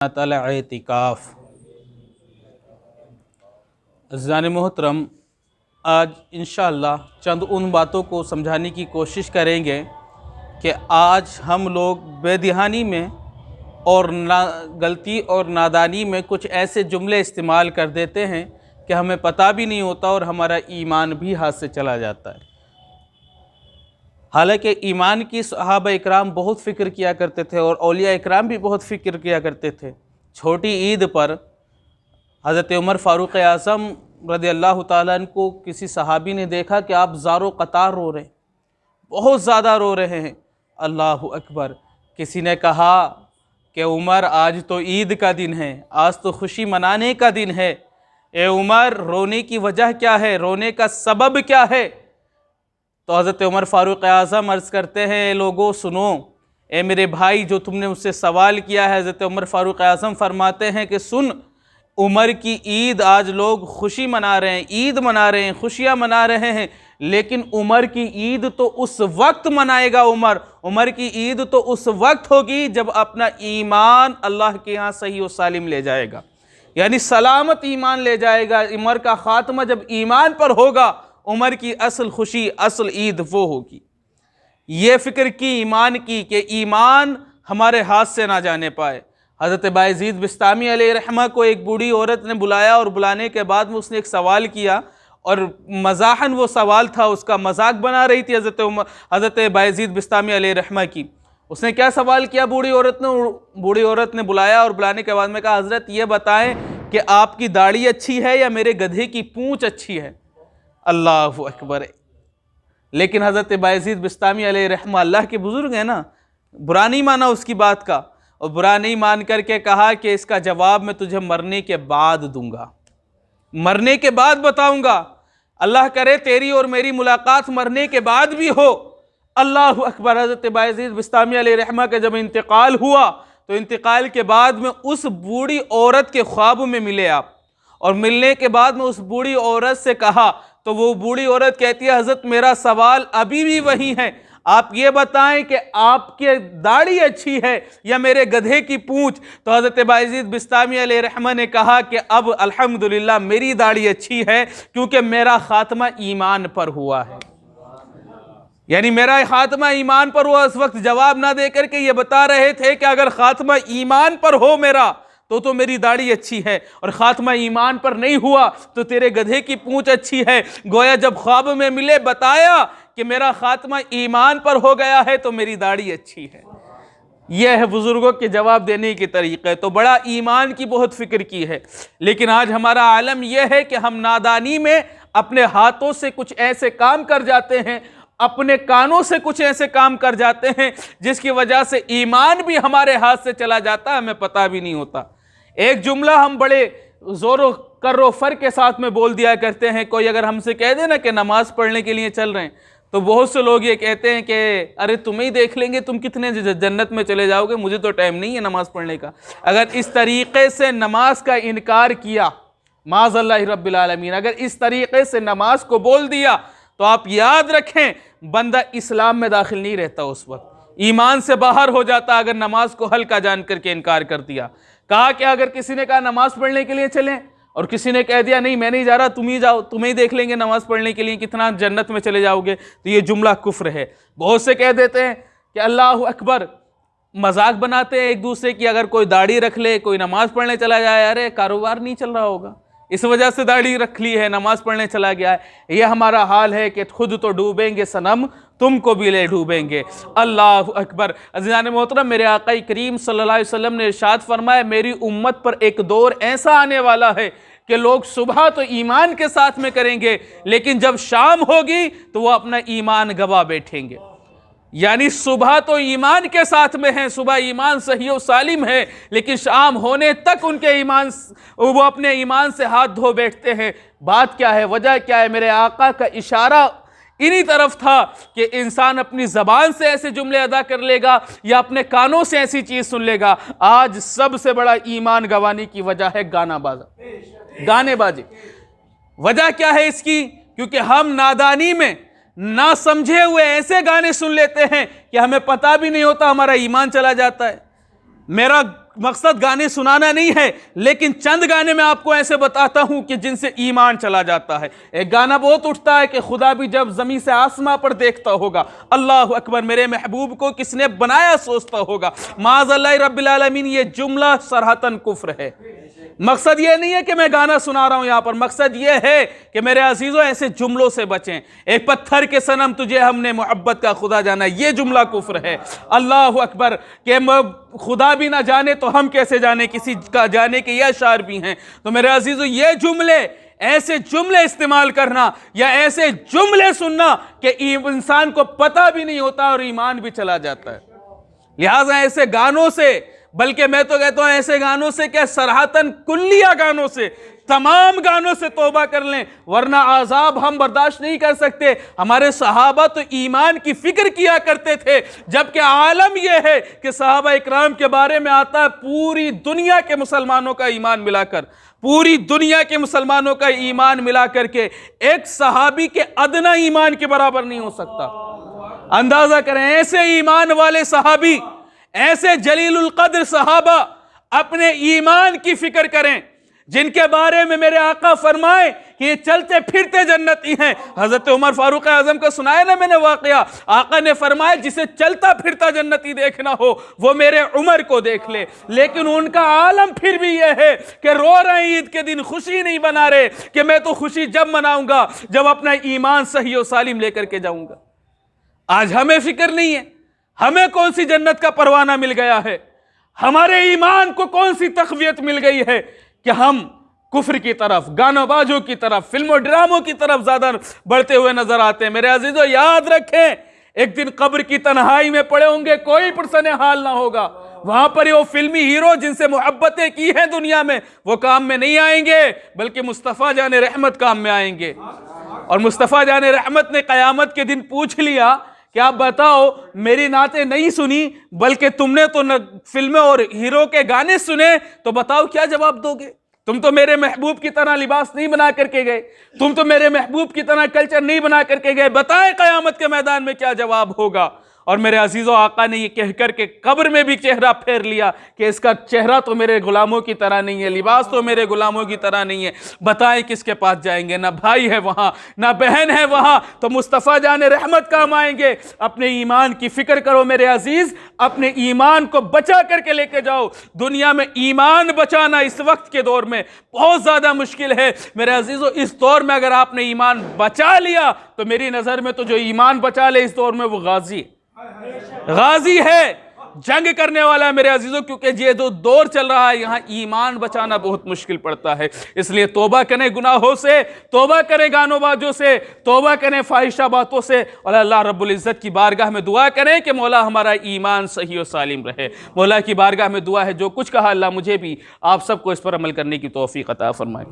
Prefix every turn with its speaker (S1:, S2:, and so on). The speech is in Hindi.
S1: एतिकाफ़। अज़ीज़ान मोहतरम, आज इंशाअल्लाह चंद उन बातों को समझाने की कोशिश करेंगे कि आज हम लोग बेदहानी में और गलती और नादानी में कुछ ऐसे जुमले इस्तेमाल कर देते हैं कि हमें पता भी नहीं होता और हमारा ईमान भी हाथ से चला जाता है। हालांकि ईमान की सहाबा इकराम बहुत फ़िक्र किया करते थे और औलिया इकराम भी बहुत फ़िक्र किया करते थे। छोटी ईद पर हज़रत उमर फ़ारूक़ आज़म रज़ियल्लाहु ताला अन्हु को किसी सहाबी ने देखा कि आप ज़ारो क़तार रो रहे हैं, बहुत ज़्यादा रो रहे हैं। अल्लाहु अकबर। किसी ने कहा कि उमर, आज तो ईद का दिन है, आज तो खुशी मनाने का दिन है। ए उमर, रोने की वजह क्या है, रोने का सबब क्या है? तो हज़रत उमर फ़ारूक़ आज़म अर्ज़ करते हैं, लोगों सुनो, ए मेरे भाई जो तुमने मुझसे सवाल किया है। हज़रत उमर फ़ारूक़ आज़म फरमाते हैं कि सुन, उमर की ईद आज लोग खुशी मना रहे हैं, ईद मना रहे हैं, खुशियाँ मना रहे हैं, लेकिन उमर की ईद तो उस वक्त मनाएगा उमर की ईद तो उस वक्त होगी जब अपना ईमान अल्लाह के यहाँ सही और सालिम ले जाएगा, यानी सलामत ईमान ले जाएगा। उमर का ख़ात्मा जब ईमान पर होगा, उमर की असल खुशी, असल ईद वो होगी। ये फ़िक्र की ईमान की कि ईमान हमारे हाथ से ना जाने पाए। हज़रत बायज़ीद बिस्तामी अलैहिर्रहमा को एक बूढ़ी औरत ने बुलाया और बुलाने के बाद में उसने एक सवाल किया और मज़ाहन वो सवाल था, उसका मजाक बना रही थी हज़रत बायज़ीद बिस्तामी अलैहिर्रहमा की। उसने क्या सवाल किया, बूढ़ी औरत ने बुलाया और बुलाने के बाद में कहा, हज़रत ये बताएं कि आपकी दाढ़ी अच्छी है या मेरे गधे की पूँछ अच्छी है? अल्लाहु अकबर। लेकिन हज़रत बायज़ीद बिस्तामी अलैहिर्रहमा अल्लाह के बुज़ुर्ग हैं ना, बुरा नहीं माना उसकी बात का, और बुरा नहीं मान करके कहा कि इसका जवाब मैं तुझे मरने के बाद दूंगा, मरने के बाद बताऊंगा। अल्लाह करे तेरी और मेरी मुलाकात मरने के बाद भी हो। अल्लाहु अकबर। हज़रत बायज़ीद बिस्तामी अलैहिर्रहमा का जब इंतकाल हुआ तो इंतकाल के बाद में उस बूढ़ी औरत के ख्वाब में मिले आप, और मिलने के बाद में उस बूढ़ी औरत से कहा तो वो बूढ़ी औरत कहती है, हज़रत मेरा सवाल अभी भी वही है, आप ये बताएं कि आपकी दाढ़ी अच्छी है या मेरे गधे की पूंछ? तो हज़रत बायज़ीद बिस्तामी अलैहिर्रहमा ने कहा कि अब अल्हम्दुलिल्लाह मेरी दाढ़ी अच्छी है, क्योंकि मेरा खात्मा ईमान पर हुआ है, यानी मेरा खात्मा ईमान पर हुआ। उस वक्त जवाब ना दे करके ये बता रहे थे कि अगर खात्मा ईमान पर हो मेरा तो मेरी दाढ़ी अच्छी है, और खात्मा ईमान पर नहीं हुआ तो तेरे गधे की पूंछ अच्छी है। गोया जब ख्वाब में मिले बताया कि मेरा खात्मा ईमान पर हो गया है तो मेरी दाढ़ी अच्छी है। यह है बुजुर्गों के जवाब देने के तरीक़े। तो बड़ा ईमान की बहुत फिक्र की है, लेकिन आज हमारा आलम यह है कि हम नादानी में अपने हाथों से कुछ ऐसे काम कर जाते हैं, अपने कानों से कुछ ऐसे काम कर जाते हैं जिसकी वजह से ईमान भी हमारे हाथ से चला जाता है, हमें पता भी नहीं होता। एक जुमला हम बड़े जोरों कर्रो फर के साथ में बोल दिया करते हैं। कोई अगर हमसे कह दे ना कि नमाज पढ़ने के लिए चल रहे हैं, तो बहुत से लोग ये कहते हैं कि अरे तुम्हें ही देख लेंगे, तुम कितने जन्नत में चले जाओगे, मुझे तो टाइम नहीं है नमाज पढ़ने का। अगर इस तरीक़े से नमाज का इनकार किया, माज़अल्लाह रब्बिल आलमीन, अगर इस तरीक़े से नमाज को बोल दिया तो आप याद रखें बंदा इस्लाम में दाखिल नहीं रहता, उस वक्त ईमान से बाहर हो जाता अगर नमाज को हल्का जान करके इनकार कर दिया। कहा कि अगर किसी ने कहा नमाज पढ़ने के लिए चलें और किसी ने कह दिया नहीं मैं नहीं जा रहा, तुम ही जाओ, तुम्हें ही देख लेंगे नमाज पढ़ने के लिए, कितना जन्नत में चले जाओगे, तो ये जुमला कुफ्र है। बहुत से कह देते हैं कि अल्लाह अकबर, मजाक बनाते हैं एक दूसरे की, अगर कोई दाढ़ी रख ले, कोई नमाज पढ़ने चला जाए, अरे कारोबार नहीं चल रहा होगा, इस वजह से दाढ़ी रख ली है, नमाज पढ़ने चला गया है। ये हमारा हाल है कि खुद तो डूबेंगे सनम, तुमको भी ले डूबेंगे। अल्लाह अकबर। अज़ीज़ान मोहतरम, मेरे आका करीम सल्लल्लाहु अलैहि वसल्लम ने इरशाद फरमाया, मेरी उम्मत पर एक दौर ऐसा आने वाला है कि लोग सुबह तो ईमान के साथ में करेंगे, लेकिन जब शाम होगी तो वो अपना ईमान गवा बैठेंगे। यानी सुबह तो ईमान के साथ में है, सुबह ईमान सही और सालिम है, लेकिन शाम होने तक उनके ईमान, वो अपने ईमान से हाथ धो बैठते हैं। बात क्या है, वजह क्या है? मेरे आका का इशारा इन्हीं तरफ था कि इंसान अपनी ज़बान से ऐसे जुमले अदा कर लेगा या अपने कानों से ऐसी चीज़ सुन लेगा। आज सबसे बड़ा ईमान गंवाने की वजह है गानेबाजी। वजह क्या है इसकी? क्योंकि हम नादानी में ना समझे हुए ऐसे गाने सुन लेते हैं कि हमें पता भी नहीं होता, हमारा ईमान चला जाता है। मेरा मकसद गाने सुनाना नहीं है, लेकिन चंद गाने मैं आपको ऐसे बताता हूं कि जिनसे ईमान चला जाता है। एक गाना बहुत उठता है कि खुदा भी जब जमीन से आसमां पर देखता होगा, अल्लाह अकबर, मेरे महबूब को किसने बनाया सोचता होगा। माज़अल्लाह रब्बिल आलमीन, ये जुमला सरहतन कुफ्र है। मकसद ये नहीं है कि मैं गाना सुना रहा हूं यहां पर, मकसद ये है कि मेरे अजीजों ऐसे जुमलों से बचें। एक पत्थर के सनम तुझे हमने मोहब्बत का खुदा जाना, ये जुमला कुफ्र है। अल्लाह अकबर, के खुदा भी ना जाने तो हम कैसे जाने, किसी का जाने के ये अशार भी हैं। तो मेरे अजीजों, ये जुमले, ऐसे जुमले इस्तेमाल करना या ऐसे जुमले सुनना कि इंसान को पता भी नहीं होता और ईमान भी चला जाता है। लिहाजा ऐसे गानों से, बल्कि मैं तो कहता हूं ऐसे गानों से क्या, सराहतन कुल्लिया गानों से, तमाम गानों से तौबा कर लें, वरना आजाब हम बर्दाश्त नहीं कर सकते। हमारे सहाबा तो ईमान की फिक्र किया करते थे, जबकि आलम यह है कि सहाबा इकराम के बारे में आता है पूरी दुनिया के मुसलमानों का ईमान मिलाकर, पूरी दुनिया के मुसलमानों का ईमान मिला करके एक सहाबी के अदना ईमान के बराबर नहीं हो सकता। अंदाजा करें, ऐसे ईमान वाले सहाबी, ऐसे जलीलुल कद्र सहाबा अपने ईमान की फिक्र करें, जिनके बारे में मेरे आका फरमाए कि ये चलते फिरते जन्नती हैं। हजरत उमर फारूक आजम का सुनाया ना मैंने वाकया, आका ने फरमाया जिसे चलता फिरता जन्नती देखना हो वो मेरे उमर को देख ले। लेकिन उनका आलम फिर भी ये है कि रो रहे ईद के दिन, खुशी नहीं बना रहे कि मैं तो खुशी जब मनाऊंगा जब अपना ईमान सही और सालिम लेकर के जाऊंगा। आज हमें फिक्र नहीं है, हमें कौन सी जन्नत का परवाना मिल गया है, हमारे ईमान को कौन सी तक़वियत मिल गई है कि हम कुफ्र की तरफ, गानोबाजों की तरफ, फिल्मों ड्रामों की तरफ ज्यादा बढ़ते हुए नजर आते हैं। मेरे अजीजों, याद रखें, एक दिन कब्र की तन्हाई में पड़े होंगे, कोई पुरसने हाल ना होगा। वहां पर वो फिल्मी हीरो जिनसे मोहब्बतें की हैं दुनिया में, वो काम में नहीं आएंगे, बल्कि मुस्तफ़ा जाने रहमत काम में आएंगे। और मुस्तफ़ा जाने रहमत ने क़यामत के दिन पूछ लिया कि आप बताओ, मेरी नाते नहीं सुनी बल्कि तुमने तो फिल्में और हीरो के गाने सुने, तो बताओ क्या जवाब दोगे? तुम तो मेरे महबूब की तरह लिबास नहीं बना करके गए, तुम तो मेरे महबूब की तरह कल्चर नहीं बना करके गए। बताएं क़यामत के मैदान में क्या जवाब होगा। और मेरे अजीज़ों, आका ने ये कह कर के कब्र में भी चेहरा फेर लिया कि इसका चेहरा तो मेरे गुलामों की तरह नहीं है, लिबास तो मेरे गुलामों की तरह नहीं है। बताएं किसके पास जाएंगे? ना भाई है वहाँ, ना बहन है वहाँ, तो मुस्तफ़ा जाने रहमत काम आएंगे। अपने ईमान की फिक्र करो मेरे अजीज़, अपने ईमान को बचा करके लेके जाओ। दुनिया में ईमान बचाना इस वक्त के दौर में बहुत ज़्यादा मुश्किल है। मेरे अजीज़ों, इस दौर में अगर आपने ईमान बचा लिया तो मेरी नज़र में तो जो ईमान बचा ले इस दौर में वो गाजी है, जंग करने वाला है मेरे अजीजों। क्योंकि ये जो दौर चल रहा है यहाँ ईमान बचाना बहुत मुश्किल पड़ता है। इसलिए तौबा करें गुनाहों से, तौबा करें गानोबाजों से, तौबा करें फाहिशा बातों से, और अल्लाह रब्बुल इज़्ज़त की बारगाह में दुआ करें कि मौला हमारा ईमान सही और सालिम रहे। मौला की बारगाह में दुआ है, जो कुछ कहा अल्लाह मुझे भी आप सबको इस पर अमल करने की तौफीक अता फरमाए।